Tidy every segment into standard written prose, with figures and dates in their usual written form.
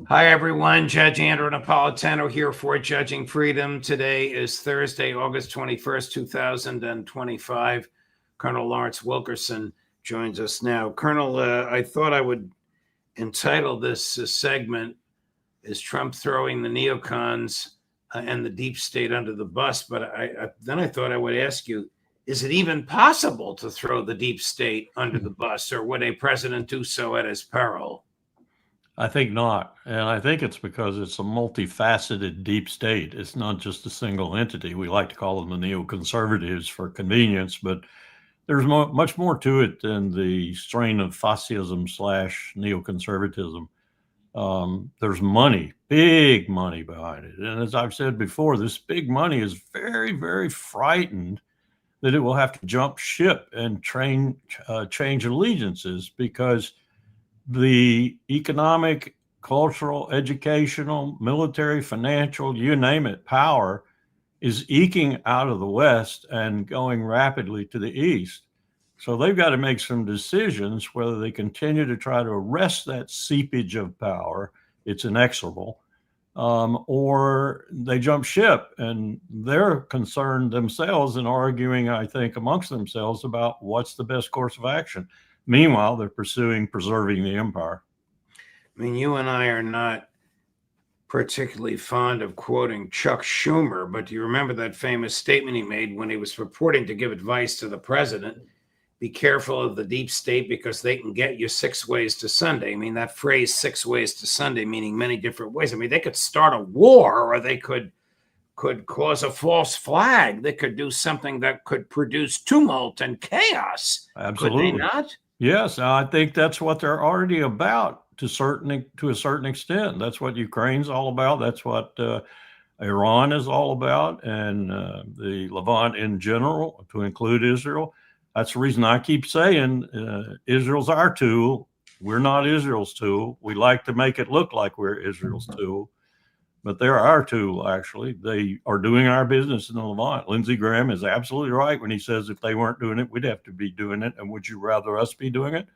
Hi, everyone. Judge Andrew Napolitano here for Judging Freedom. Today is Thursday, August 21st, 2025. Colonel Lawrence Wilkerson joins us now. Colonel, I thought I would entitle this segment, Is Trump Throwing the Neocons and the Deep State Under the Bus? But then I thought I would ask you, is it even possible to throw the deep state under the bus, or would a president do so at his peril? I think not. And I think it's because it's a multifaceted deep state. It's not just a single entity. We like to call them the neoconservatives for convenience, but there's much more to it than the strain of fascism slash neoconservatism. There's money, big money behind it. And as I've said before, this big money is very, very frightened that it will have to jump ship and change allegiances because the economic, cultural, educational, military, financial, you name it, power is eking out of the West and going rapidly to the East. So they've got to make some decisions whether they continue to try to arrest that seepage of power. It's inexorable. Or they jump ship, and they're concerned themselves and arguing, I think, amongst themselves about what's the best course of action. Meanwhile, they're preserving the empire. I mean, you and I are not particularly fond of quoting Chuck Schumer, but do you remember that famous statement he made when he was purporting to give advice to the president? Be careful of the deep state because they can get you 6 ways to Sunday. I mean, that phrase 6 ways to Sunday, meaning many different ways. I mean, they could start a war, or they could cause a false flag. They could do something that could produce tumult and chaos. Absolutely. Could they not? Yes, I think that's what they're already about to a certain extent. That's what Ukraine's all about. That's what Iran is all about, and the Levant in general, to include Israel. That's the reason I keep saying Israel's our tool. We're not Israel's tool. We like to make it look like we're Israel's tool, but they're our tool, actually. They are doing our business in the Levant. Lindsey Graham is absolutely right when he says if they weren't doing it, we'd have to be doing it. And would you rather us be doing it?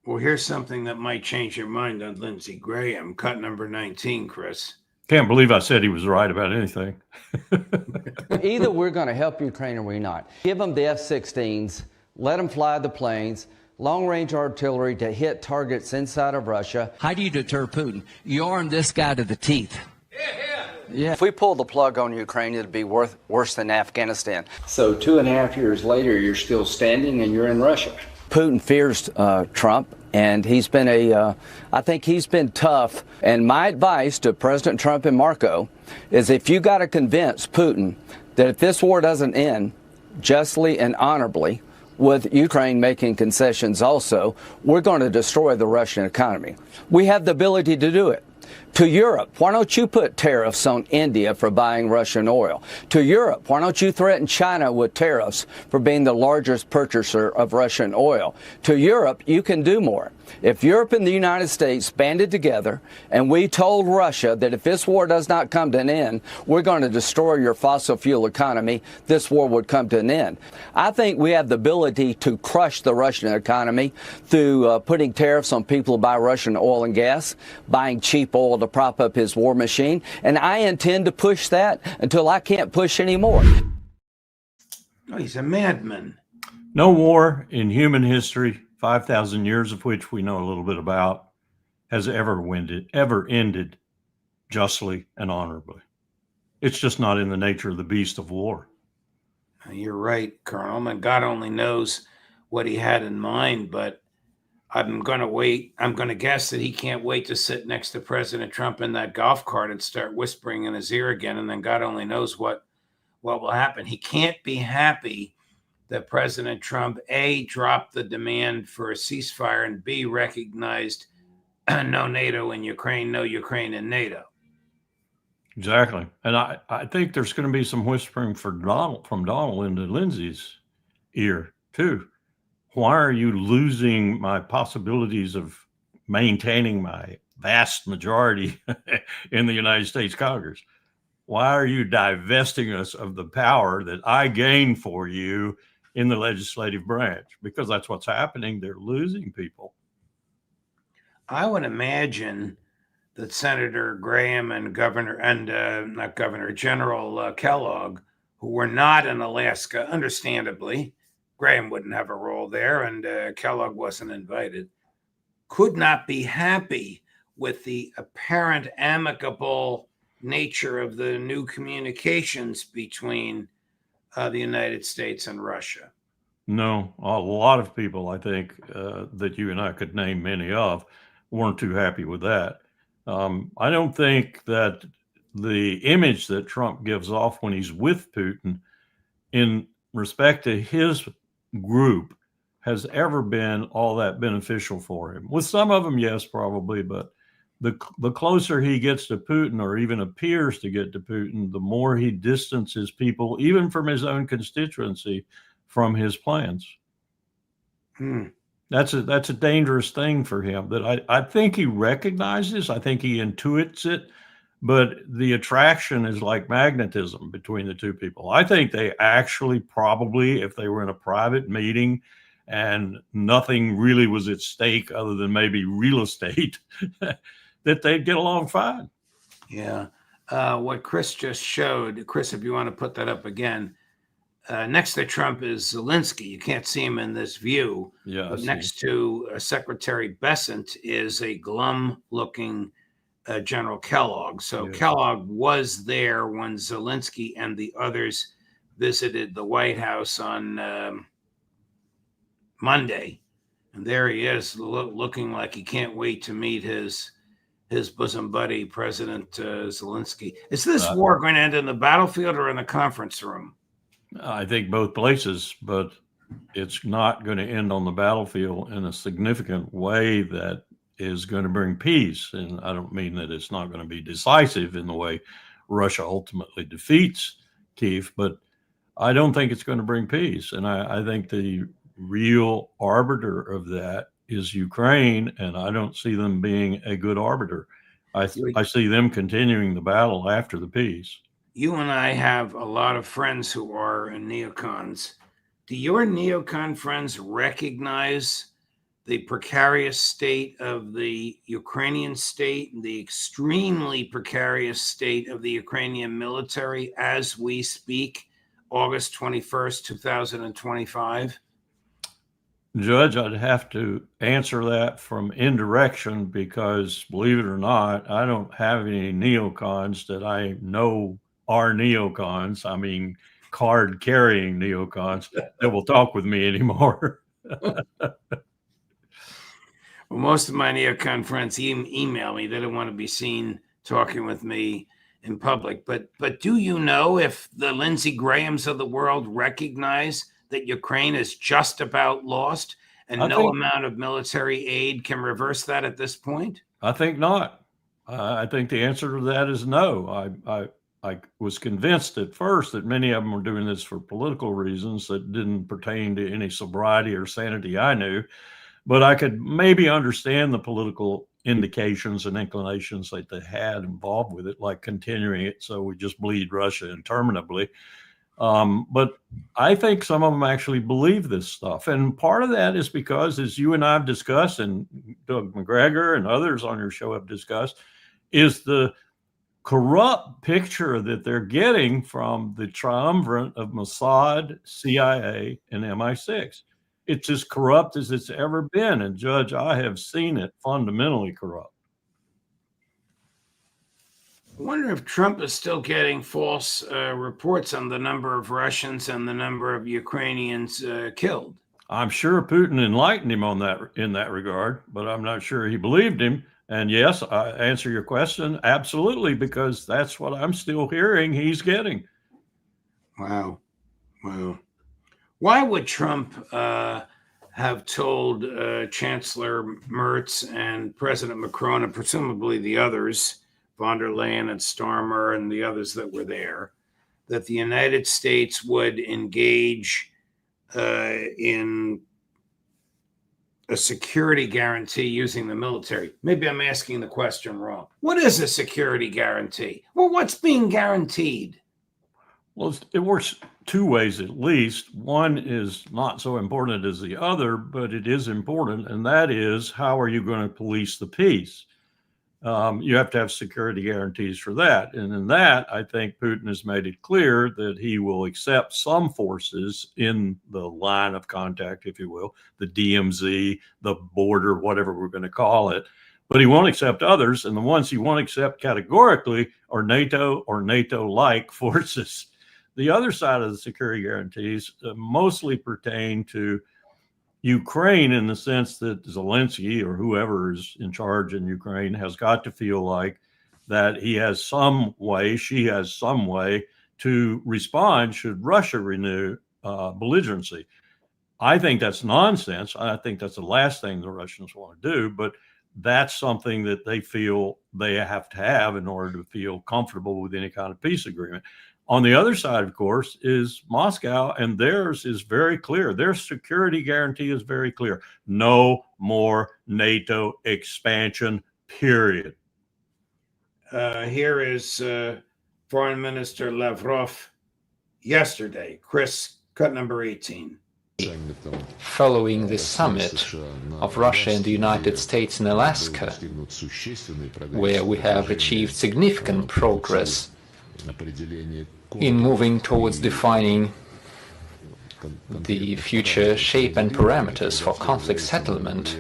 Well, here's something that might change your mind on Lindsey Graham. Cut number 19, Chris. Can't believe I said he was right about anything. Either we're going to help Ukraine or we're not. Give them the F-16s, let them fly the planes, long-range artillery to hit targets inside of Russia. How do you deter Putin? You arm this guy to the teeth. Yeah. If we pull the plug on Ukraine, it'd be worse than Afghanistan. So 2.5 years later, you're still standing and you're in Russia. Putin fears Trump, and he's been I think he's been tough. And my advice to President Trump and Marco is if you got to convince Putin that if this war doesn't end justly and honorably, with Ukraine making concessions also, we're going to destroy the Russian economy. We have the ability to do it. To Europe, why don't you put tariffs on India for buying Russian oil? To Europe, why don't you threaten China with tariffs for being the largest purchaser of Russian oil? To Europe, you can do more. If Europe and the United States banded together and we told Russia that if this war does not come to an end, we're going to destroy your fossil fuel economy, this war would come to an end. I think we have the ability to crush the Russian economy through putting tariffs on people who buy Russian oil and gas, buying cheap oil to prop up his war machine, and I intend to push that until I can't push anymore. Oh, he's a madman. No war in human history, 5,000 years of which we know a little bit about, has ever ended justly and honorably. It's just not in the nature of the beast of war. You're right, Colonel, and God only knows what he had in mind, but I'm going to guess that he can't wait to sit next to President Trump in that golf cart and start whispering in his ear again, and then God only knows what will happen. He can't be happy that President Trump, A, dropped the demand for a ceasefire, and B, recognized no NATO in Ukraine, no Ukraine in NATO. Exactly. And I think there's going to be some whispering from Donald into Lindsey's ear, too. Why are you losing my possibilities of maintaining my vast majority in the United States Congress? Why are you divesting us of the power that I gained for you in the legislative branch? Because that's what's happening. They're losing people. I would imagine that Senator Graham and General Kellogg, who were not in Alaska, understandably, Graham wouldn't have a role there, and Kellogg wasn't invited, could not be happy with the apparent amicable nature of the new communications between the United States and Russia. No, a lot of people, I think, that you and I could name many of, weren't too happy with that. I don't think that the image that Trump gives off when he's with Putin in respect to his group has ever been all that beneficial for him. With some of them, yes, probably, but the closer he gets to Putin, or even appears to get to Putin, the more he distances people, even from his own constituency, from his plans. That's a dangerous thing for him that I think he recognizes. I think he intuits it, but the attraction is like magnetism between the two people. I think they actually probably, if they were in a private meeting and nothing really was at stake other than maybe real estate, that they'd get along fine. Yeah. What Chris just showed, Chris, if you want to put that up again, next to Trump is Zelensky. You can't see him in this view. Yeah. But next to Secretary Bessent is a glum-looking General Kellogg. So Yeah. Kellogg was there when Zelensky and the others visited the White House on Monday. And there he is, looking like he can't wait to meet his bosom buddy, President Zelensky. Is this war going to end in the battlefield or in the conference room? I think both places, but it's not going to end on the battlefield in a significant way that is going to bring peace. And I don't mean that it's not going to be decisive in the way Russia ultimately defeats Kiev, but I don't think it's going to bring peace. And I think the real arbiter of that is Ukraine, and I don't see them being a good arbiter. I see them continuing the battle after the peace. You and I have a lot of friends who are neocons. Do your neocon friends recognize the precarious state of the Ukrainian state, the extremely precarious state of the Ukrainian military as we speak, August 21st, 2025? Judge, I'd have to answer that from indirection because, believe it or not, I don't have any neocons that I know are neocons. I mean, card-carrying neocons that will talk with me anymore. Well, most of my neocon friends email me. They don't want to be seen talking with me in public. But do you know if the Lindsey Grahams of the world recognize that Ukraine is just about lost and no amount of military aid can reverse that at this point? I think not. I think the answer to that is no. I was convinced at first that many of them were doing this for political reasons that didn't pertain to any sobriety or sanity I knew. But I could maybe understand the political indications and inclinations that they had involved with it, like continuing it so we just bleed Russia interminably. But I think some of them actually believe this stuff. And part of that is because, as you and I have discussed, and Doug McGregor and others on your show have discussed, is the corrupt picture that they're getting from the triumvirate of Mossad, CIA, and MI6. It's as corrupt as it's ever been. And Judge, I have seen it fundamentally corrupt. I wonder if Trump is still getting false reports on the number of Russians and the number of Ukrainians killed. I'm sure Putin enlightened him on that in that regard, but I'm not sure he believed him. And yes, I answer your question, absolutely, because that's what I'm still hearing he's getting. Wow. Why would Trump have told Chancellor Merz and President Macron and presumably the others, von der Leyen and Starmer and the others that were there, that the United States would engage in a security guarantee using the military? Maybe I'm asking the question wrong. What is a security guarantee? Well, what's being guaranteed? Well, it works two ways at least. One is not so important as the other, but it is important, and that is, how are you going to police the peace? You have to have security guarantees for that. And in that, I think Putin has made it clear that he will accept some forces in the line of contact, if you will, the DMZ, the border, whatever we're going to call it. But he won't accept others. And the ones he won't accept categorically are NATO or NATO-like forces. The other side of the security guarantees mostly pertain to Ukraine, in the sense that Zelensky or whoever is in charge in Ukraine has got to feel like that he has some way, she has some way to respond should Russia renew belligerency. I think that's nonsense. I think that's the last thing the Russians want to do, but that's something that they feel they have to have in order to feel comfortable with any kind of peace agreement. On the other side, of course, is Moscow, and theirs is very clear. Their security guarantee is very clear. No more NATO expansion, period. Here is Foreign Minister Lavrov yesterday. Chris, cut number 18. Following the summit of Russia and the United States in Alaska, where we have achieved significant progress in moving towards defining the future shape and parameters for conflict settlement.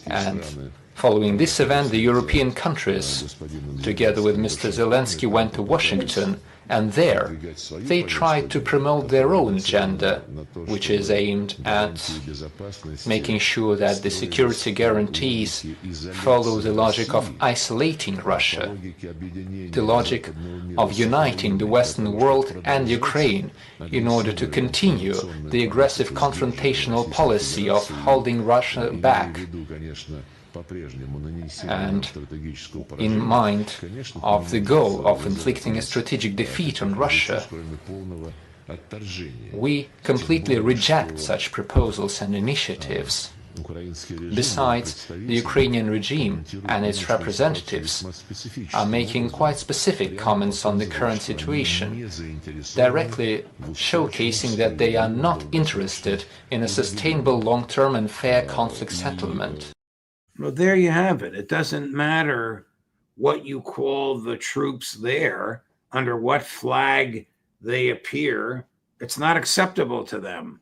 And following this event, the European countries, together with Mr. Zelensky, went to Washington, and there they tried to promote their own agenda, which is aimed at making sure that the security guarantees follow the logic of isolating Russia, the logic of uniting the Western world and Ukraine in order to continue the aggressive confrontational policy of holding Russia back, and in mind of the goal of inflicting a strategic defeat on Russia. We completely reject such proposals and initiatives. Besides, the Ukrainian regime and its representatives are making quite specific comments on the current situation, directly showcasing that they are not interested in a sustainable, long-term and fair conflict settlement. Well, there you have it. It doesn't matter what you call the troops there, under what flag they appear. It's not acceptable to them.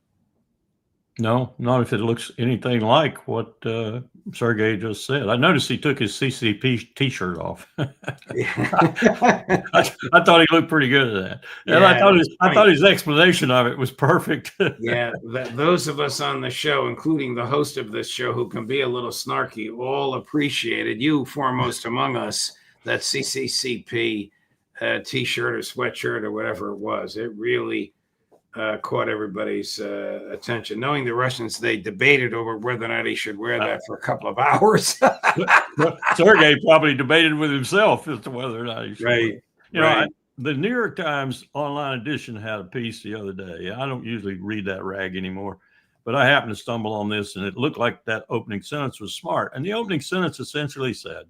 No, not if it looks anything like what Sergei just said. I noticed he took his CCP T-shirt off. I thought he looked pretty good at that, and Yeah, I thought his explanation of it was perfect. Yeah, those of us on the show, including the host of this show, who can be a little snarky, all appreciated, you foremost among us, that CCCP T-shirt or sweatshirt or whatever it was. It really caught everybody's attention. Knowing the Russians, they debated over whether or not he should wear that for a couple of hours. Sergei probably debated with himself as to whether or not he should. Right. You know, the New York Times online edition had a piece the other day. I don't usually read that rag anymore, but I happened to stumble on this, and it looked like that opening sentence was smart. And the opening sentence essentially said,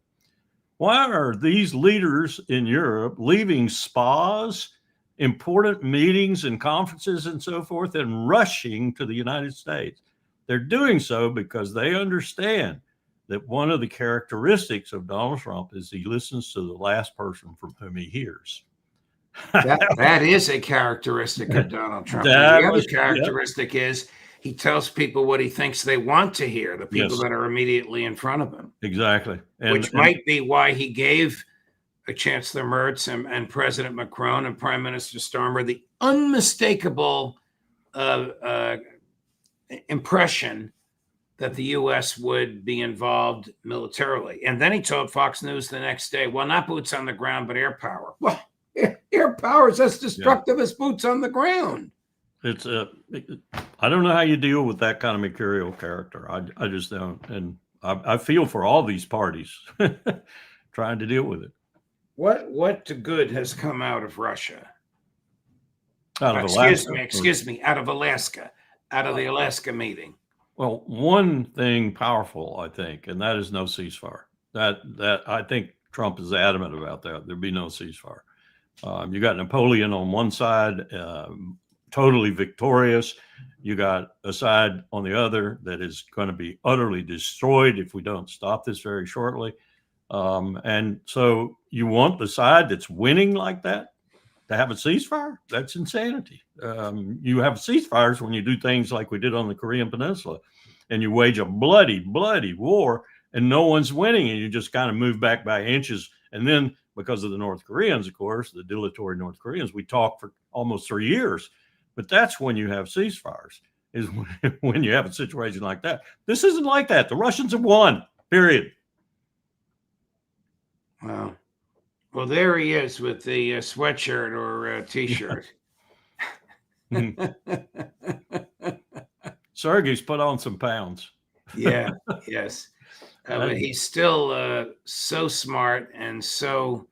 why are these leaders in Europe leaving spas, important meetings and conferences and so forth, and rushing to the United States? They're doing so because they understand that one of the characteristics of Donald Trump is he listens to the last person from whom he hears. That is a characteristic of Donald Trump. The other characteristic is he tells people what he thinks they want to hear, the people that are immediately in front of him. Exactly. Which might be why he gave Chancellor Merz and President Macron and Prime Minister Starmer the unmistakable impression that the U.S. would be involved militarily. And then he told Fox News the next day, well, not boots on the ground, but air power. Well, air power is as destructive as boots on the ground. It's I don't know how you deal with that kind of mercurial character. I just don't. And I feel for all these parties trying to deal with it. What good has come out of Russia? Out of Alaska. Excuse me, out of Alaska, out of the Alaska meeting. Well, one thing powerful, I think, and that is no ceasefire. That I think Trump is adamant about that. There'd be no ceasefire. You got Napoleon on one side, totally victorious. You got a side on the other that is going to be utterly destroyed if we don't stop this very shortly. And so you want the side that's winning like that to have a ceasefire? That's insanity. You have ceasefires when you do things like we did on the Korean Peninsula, and you wage a bloody, bloody war, and no one's winning, and you just kind of move back by inches. And then because of the North Koreans, of course, the dilatory North Koreans, we talked for almost 3 years. But that's when you have ceasefires, is when you have a situation like that. This isn't like that. The Russians have won, period. Wow. Well, there he is with the sweatshirt or T-shirt. Sergey's put on some pounds. Yeah, yes. But he's still so smart and so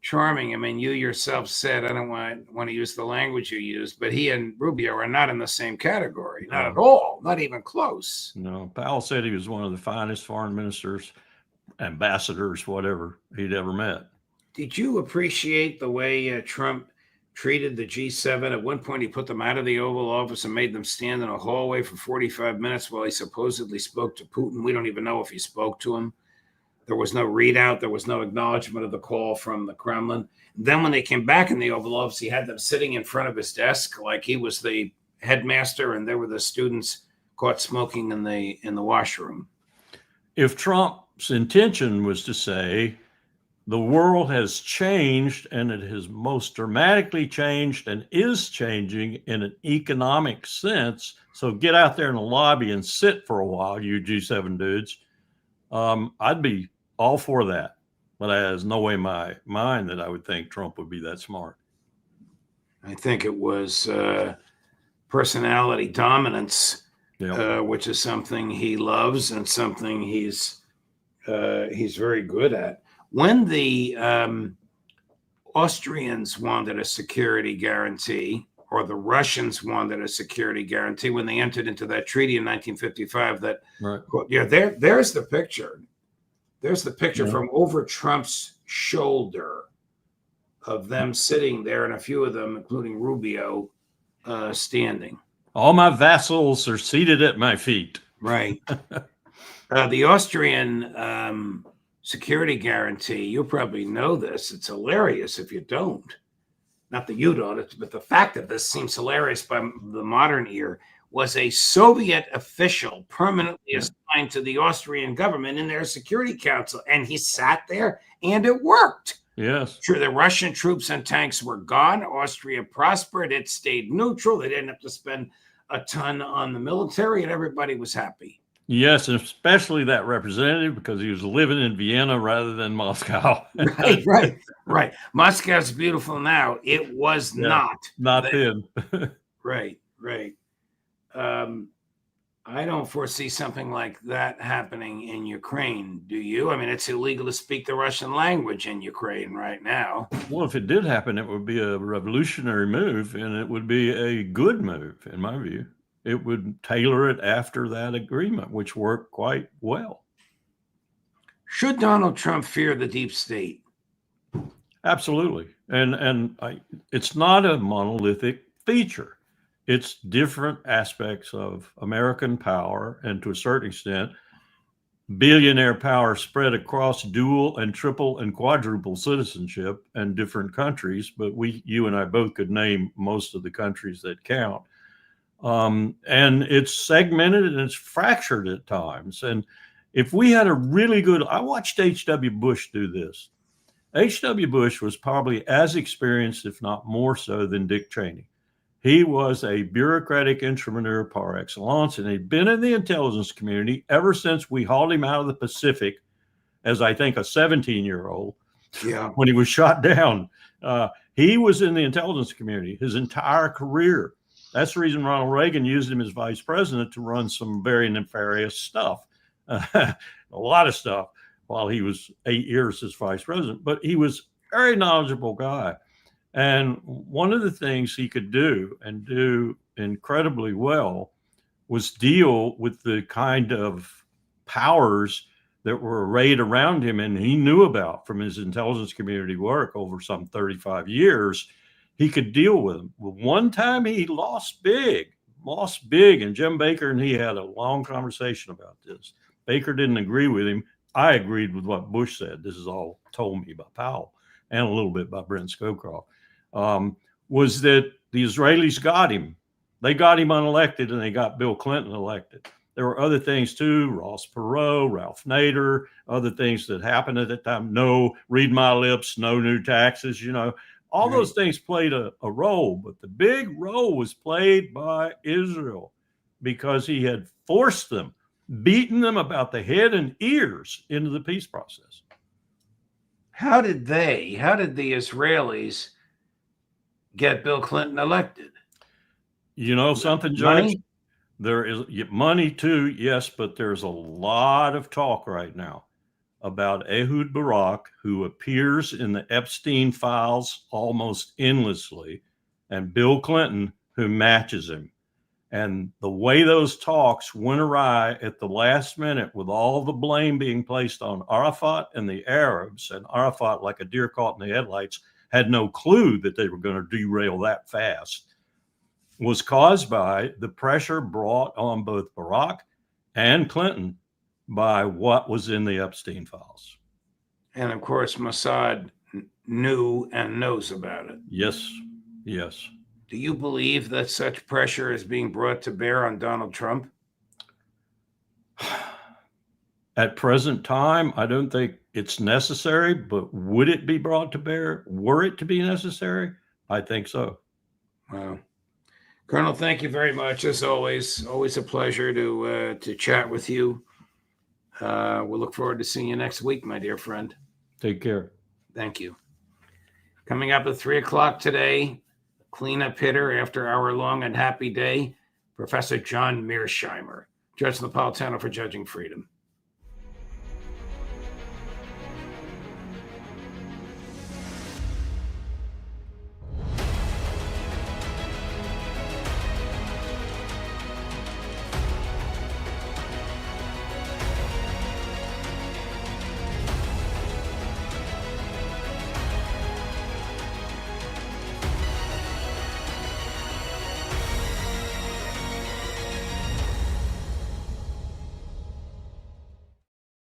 charming. I mean, you yourself said, I don't want to use the language you used, but he and Rubio are not in the same category. Not at all. Not even close. No, Powell said he was one of the finest foreign ministers, ambassadors, whatever he'd ever met. Did you appreciate the way Trump treated the G7? At one point, he put them out of the Oval Office and made them stand in a hallway for 45 minutes while he supposedly spoke to Putin. We don't even know if he spoke to him. There was no readout. There was no acknowledgement of the call from the Kremlin. Then when they came back in the Oval Office, he had them sitting in front of his desk like he was the headmaster, and there were the students caught smoking in the washroom. If Trump's intention was to say, the world has changed, and it has most dramatically changed and is changing in an economic sense, so get out there in the lobby and sit for a while, you G7 dudes, I'd be all for that. But there's no way in my mind that I would think Trump would be that smart. I think it was personality dominance, which is something he loves and something he's very good at. When the Austrians wanted a security guarantee, or the Russians wanted a security guarantee when they entered into that treaty in 1955, that, right. Yeah, there's the picture. There's the picture from over Trump's shoulder of them sitting there, and a few of them, including Rubio, standing. All my vassals are seated at my feet. Right. The Austrian security guarantee, you probably know this. It's hilarious if you don't. Not that you don't, but the fact that this seems hilarious by the modern ear, was a Soviet official permanently assigned to the Austrian government in their Security Council. And he sat there and it worked. Yes. Sure, the Russian troops and tanks were gone. Austria prospered. It stayed neutral. They didn't have to spend a ton on the military, and everybody was happy. Yes, and especially that representative, because he was living in Vienna rather than Moscow. Right. Moscow's beautiful now. It was not then. Right. I don't foresee something like that happening in Ukraine. Do you? I mean, it's illegal to speak the Russian language in Ukraine right now. Well, if it did happen, it would be a revolutionary move, and it would be a good move, in my view. It would tailor it after that agreement, which worked quite well. Should Donald Trump fear the deep state? Absolutely. And it's not a monolithic feature. It's different aspects of American power, and to a certain extent, billionaire power spread across dual and triple and quadruple citizenship and different countries. But you and I both could name most of the countries that count. And it's segmented and it's fractured at times. And if we had a really good, I watched H.W. Bush do this. H.W. Bush was probably as experienced, if not more so, than Dick Cheney. He was a bureaucratic entrepreneur par excellence, and he'd been in the intelligence community ever since we hauled him out of the Pacific as, I think, a 17-year-old. Yeah. When he was shot down. He was in the intelligence community his entire career. That's the reason Ronald Reagan used him as vice president to run some very nefarious stuff, a lot of stuff, while he was 8 years as vice president. But he was a very knowledgeable guy. And one of the things he could do, and do incredibly well, was deal with the kind of powers that were arrayed around him and he knew about from his intelligence community work over some 35 years, he could deal with them. Well, one time he lost big, and Jim Baker and he had a long conversation about this. Baker didn't agree with him. I agreed with what Bush said. This is all told me by Powell and a little bit by Brent Scowcroft, was that the Israelis got him. They got him unelected and they got Bill Clinton elected. There were other things too, Ross Perot, Ralph Nader, other things that happened at that time. No, read my lips, no new taxes, all Right. those things played a role, but the big role was played by Israel because he had forced them, beaten them about the head and ears into the peace process. How did the Israelis get Bill Clinton elected? Something, Judge? Money? There is money too, yes, but there's a lot of talk right now about Ehud Barak, who appears in the Epstein files almost endlessly, and Bill Clinton, who matches him. And the way those talks went awry at the last minute with all the blame being placed on Arafat and the Arabs, and Arafat, like a deer caught in the headlights, had no clue that they were going to derail that fast, was caused by the pressure brought on both Barak and Clinton by what was in the Epstein files. And of course, Mossad knew and knows about it. Yes, yes. Do you believe that such pressure is being brought to bear on Donald Trump? At present time, I don't think it's necessary, but would it be brought to bear? Were it to be necessary? I think so. Wow. Colonel, thank you very much. As always a pleasure to chat with you. We'll look forward to seeing you next week, my dear friend. Take care. Thank you. Coming up at 3:00 today, cleanup hitter after our long and happy day, Professor John Mearsheimer, Judge Napolitano for Judging Freedom.